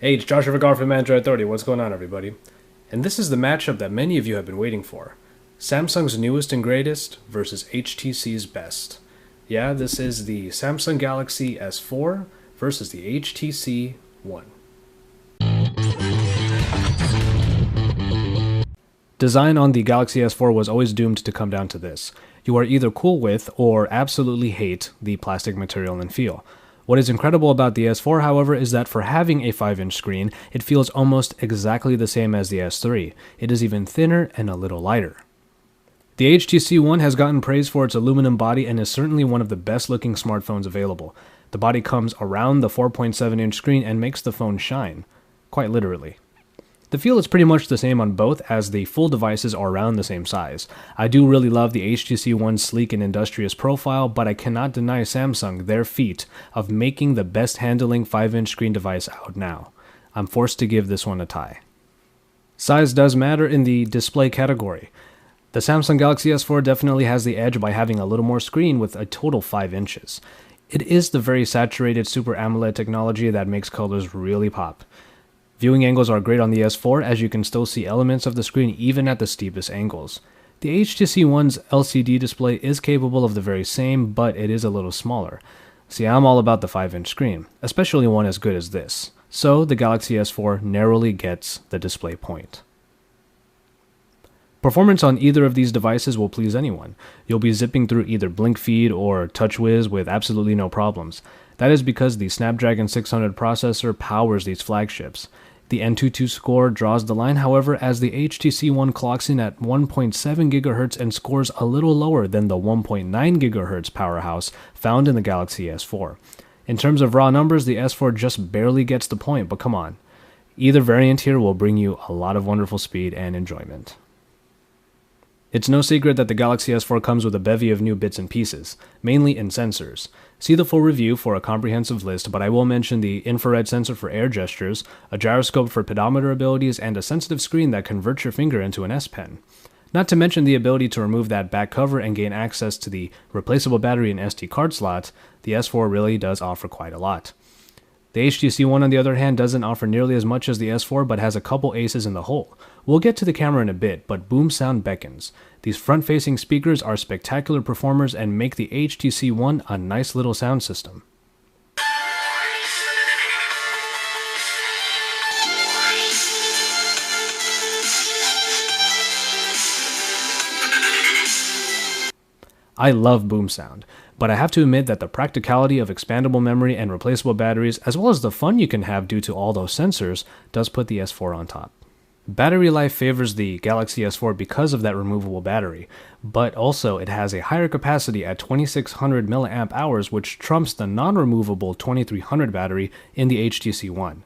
Hey, it's Joshua Vergara from Android Authority. What's going on, everybody? And this is the matchup that many of you have been waiting for. Samsung's newest and greatest versus HTC's best. Yeah, this is the Samsung Galaxy S4 versus the HTC One. Design on the Galaxy S4 was always doomed to come down to this. You are either cool with or absolutely hate the plastic material and feel. What is incredible about the S4, however, is that for having a 5-inch screen, it feels almost exactly the same as the S3. It is even thinner and a little lighter. The HTC One has gotten praise for its aluminum body and is certainly one of the best looking smartphones available. The body comes around the 4.7-inch screen and makes the phone shine. Quite literally. The feel is pretty much the same on both, as the full devices are around the same size. I do really love the HTC One's sleek and industrious profile, but I cannot deny Samsung their feat of making the best handling 5-inch screen device out now. I'm forced to give this one a tie. Size does matter in the display category. The Samsung Galaxy S4 definitely has the edge by having a little more screen with a total 5 inches. It is the very saturated Super AMOLED technology that makes colors really pop. Viewing angles are great on the S4, as you can still see elements of the screen even at the steepest angles. The HTC One's LCD display is capable of the very same, but it is a little smaller. See, I'm all about the 5-inch screen, especially one as good as this. So the Galaxy S4 narrowly gets the display point. Performance on either of these devices will please anyone. You'll be zipping through either BlinkFeed or TouchWiz with absolutely no problems. That is because the Snapdragon 600 processor powers these flagships. The Antutu score draws the line, however, as the HTC One clocks in at 1.7 GHz and scores a little lower than the 1.9 GHz powerhouse found in the Galaxy S4. In terms of raw numbers, the S4 just barely gets the point, but come on. Either variant here will bring you a lot of wonderful speed and enjoyment. It's no secret that the Galaxy S4 comes with a bevy of new bits and pieces, mainly in sensors. See the full review for a comprehensive list, but I will mention the infrared sensor for air gestures, a gyroscope for pedometer abilities, and a sensitive screen that converts your finger into an S Pen. Not to mention the ability to remove that back cover and gain access to the replaceable battery and SD card slot. The S4 really does offer quite a lot. The HTC One, on the other hand, doesn't offer nearly as much as the S4, but has a couple aces in the hole. We'll get to the camera in a bit, but boom sound beckons. These front-facing speakers are spectacular performers and make the HTC One a nice little sound system. I love boom sound, but I have to admit that the practicality of expandable memory and replaceable batteries, as well as the fun you can have due to all those sensors, does put the S4 on top. Battery life favors the Galaxy S4 because of that removable battery, but also it has a higher capacity at 2600 mAh, which trumps the non-removable 2300 battery in the HTC One.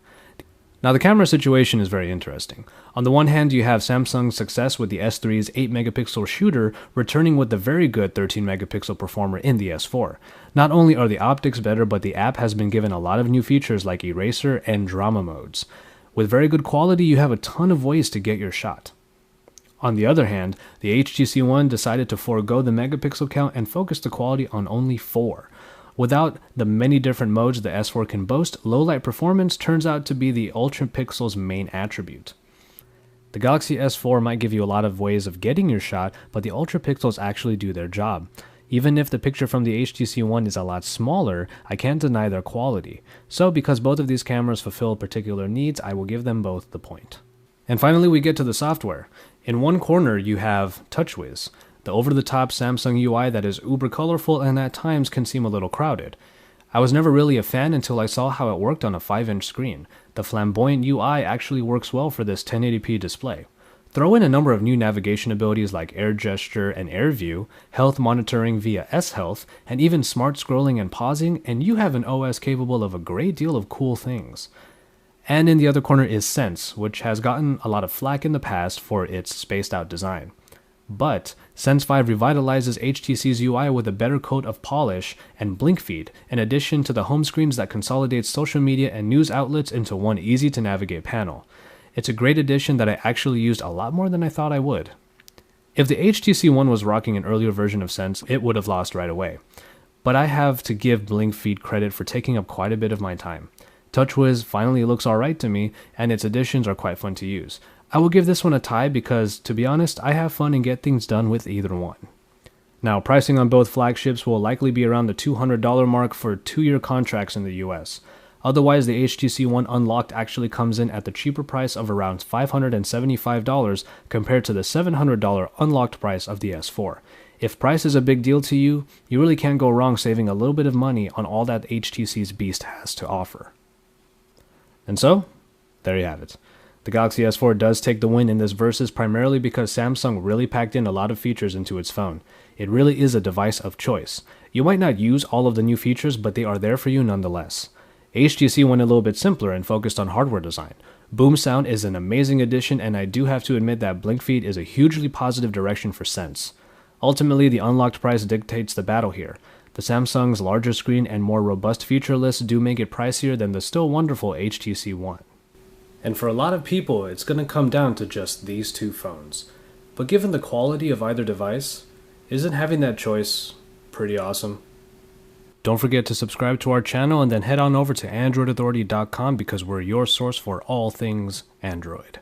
Now the camera situation is very interesting. On the one hand, you have Samsung's success with the S3's 8-megapixel shooter returning with the very good 13-megapixel performer in the S4. Not only are the optics better, but the app has been given a lot of new features like eraser and drama modes. With very good quality, you have a ton of ways to get your shot. On the other hand, the HTC One decided to forego the megapixel count and focus the quality on only 4. Without the many different modes the S4 can boast, low-light performance turns out to be the Ultra Pixel's main attribute. The Galaxy S4 might give you a lot of ways of getting your shot, but the Ultra Pixels actually do their job. Even if the picture from the HTC One is a lot smaller, I can't deny their quality. So because both of these cameras fulfill particular needs, I will give them both the point. And finally, we get to the software. In one corner, you have TouchWiz, the over-the-top Samsung UI that is uber colorful and at times can seem a little crowded. I was never really a fan until I saw how it worked on a 5-inch screen. The flamboyant UI actually works well for this 1080p display. Throw in a number of new navigation abilities like Air Gesture and Air View, health monitoring via S-Health, and even smart scrolling and pausing, and you have an OS capable of a great deal of cool things. And in the other corner is Sense, which has gotten a lot of flack in the past for its spaced-out design. But Sense 5 revitalizes HTC's UI with a better coat of polish and BlinkFeed, in addition to the home screens that consolidate social media and news outlets into one easy-to-navigate panel. It's a great addition that I actually used a lot more than I thought I would. If the HTC One was rocking an earlier version of Sense, it would have lost right away. But I have to give BlinkFeed credit for taking up quite a bit of my time. TouchWiz finally looks alright to me, and its additions are quite fun to use. I will give this one a tie because, to be honest, I have fun and get things done with either one. Now, pricing on both flagships will likely be around the $200 mark for 2-year contracts in the US. Otherwise, the HTC One Unlocked actually comes in at the cheaper price of around $575 compared to the $700 unlocked price of the S4. If price is a big deal to you, you really can't go wrong saving a little bit of money on all that HTC's beast has to offer. And so, there you have it. The Galaxy S4 does take the win in this versus primarily because Samsung really packed in a lot of features into its phone. It really is a device of choice. You might not use all of the new features, but they are there for you nonetheless. HTC went a little bit simpler and focused on hardware design. Boom sound is an amazing addition, and I do have to admit that blink feed is a hugely positive direction for Sense. Ultimately, the unlocked price dictates the battle here. The Samsung's larger screen and more robust feature list do make it pricier than the still wonderful HTC One. And for a lot of people, it's going to come down to just these two phones. But given the quality of either device, isn't having that choice pretty awesome? Don't forget to subscribe to our channel and then head on over to AndroidAuthority.com because we're your source for all things Android.